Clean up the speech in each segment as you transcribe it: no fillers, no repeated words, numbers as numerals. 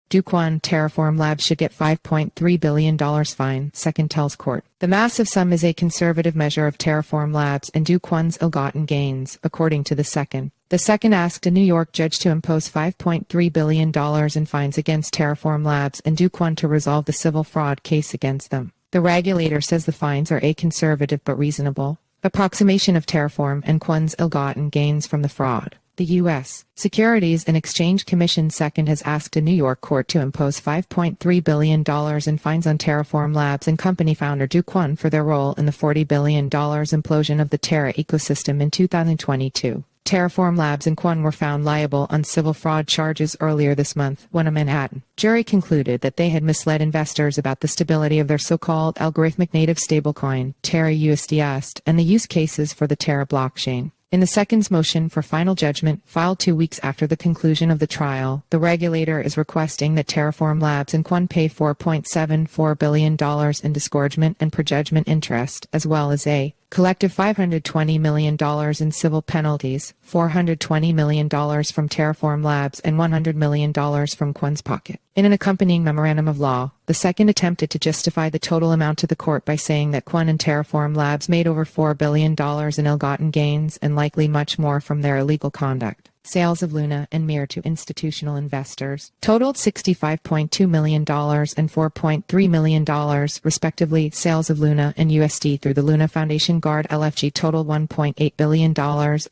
Do Kwon, Terraform Labs should get $5.3 billion fine, second tells court. The massive sum is a conservative measure of Terraform Labs and Do Kwon's ill-gotten gains, according to the second. The second asked a New York judge to impose $5.3 billion in fines against Terraform Labs and Do Kwon to resolve the civil fraud case against them. The regulator says the fines are a conservative but reasonable approximation of Terraform and Kwon's ill-gotten gains from the fraud. The U.S. Securities and Exchange Commission second has asked a New York court to impose $5.3 billion in fines on Terraform Labs and company founder Do Kwon for their role in the $40 billion implosion of the Terra ecosystem in 2022. Terraform Labs and Kwon were found liable on civil fraud charges earlier this month when a Manhattan jury concluded that they had misled investors about the stability of their so-called algorithmic native stablecoin, Terra USD, and the use cases for the Terra blockchain. In the second's motion for final judgment, filed 2 weeks after the conclusion of the trial, the regulator is requesting that Terraform Labs and Kwon pay $4.74 billion in disgorgement and prejudgment interest, as well as a collective $520 million in civil penalties, $420 million from Terraform Labs and $100 million from Kwon's pocket. In an accompanying memorandum of law, the second attempted to justify the total amount to the court by saying that Kwon and Terraform Labs made over $4 billion in ill-gotten gains and likely much more from their illegal conduct. Sales of Luna and Mir to institutional investors totaled $65.2 million and $4.3 million, respectively. Sales of Luna and USD through the Luna Foundation Guard LFG totaled $1.8 billion,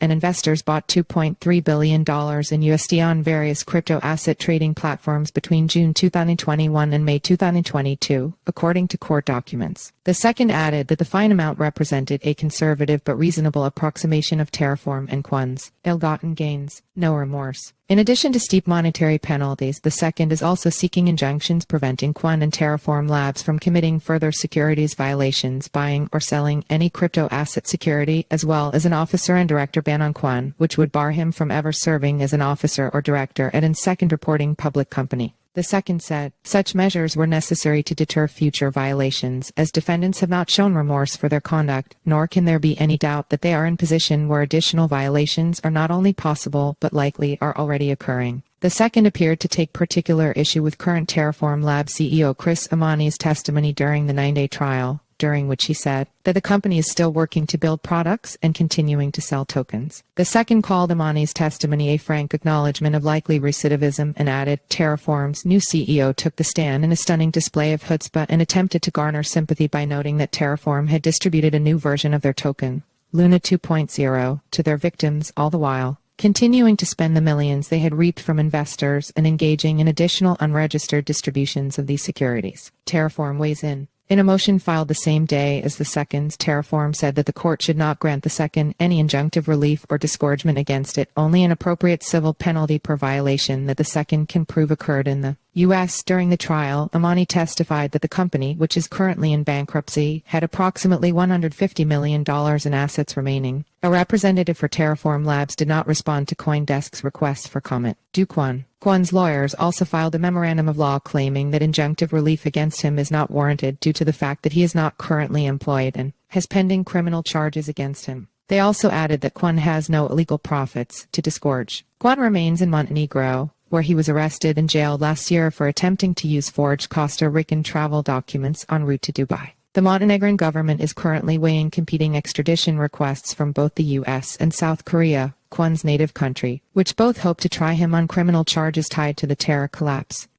and investors bought $2.3 billion in USD on various crypto asset trading platforms between June 2021 and May 2022, according to court documents. The second added that the fine amount represented a conservative but reasonable approximation of Terraform and Kwon's ill-gotten gains. No remorse. In addition to steep monetary penalties, the second is also seeking injunctions preventing Kwon and Terraform Labs from committing further securities violations, buying or selling any crypto asset security, as well as an officer and director ban on Kwon, which would bar him from ever serving as an officer or director at a second reporting public company. The second said, such measures were necessary to deter future violations, as defendants have not shown remorse for their conduct, nor can there be any doubt that they are in position where additional violations are not only possible but likely are already occurring. The second appeared to take particular issue with current Terraform Labs CEO Chris Amani's testimony during the 9-day trial, during which he said that the company is still working to build products and continuing to sell tokens. The second called Amani's testimony a frank acknowledgement of likely recidivism and added, Terraform's new CEO took the stand in a stunning display of chutzpah and attempted to garner sympathy by noting that Terraform had distributed a new version of their token, Luna 2.0, to their victims, all the while continuing to spend the millions they had reaped from investors and engaging in additional unregistered distributions of these securities. Terraform weighs in. In a motion filed the same day as the second's, Terraform said that the court should not grant the second any injunctive relief or disgorgement against it, only an appropriate civil penalty per violation that the second can prove occurred in the U.S. During the trial, Amani testified that the company, which is currently in bankruptcy, had approximately $150 million in assets remaining. A representative for Terraform Labs did not respond to CoinDesk's request for comment. Do Kwon. Kwon's lawyers also filed a memorandum of law claiming that injunctive relief against him is not warranted due to the fact that he is not currently employed and has pending criminal charges against him. They also added that Kwon has no illegal profits to disgorge. Kwon remains in Montenegro, where he was arrested and jailed last year for attempting to use forged Costa Rican travel documents en route to Dubai. The Montenegrin government is currently weighing competing extradition requests from both the U.S. and South Korea, Kwon's native country, which both hope to try him on criminal charges tied to the Terra collapse.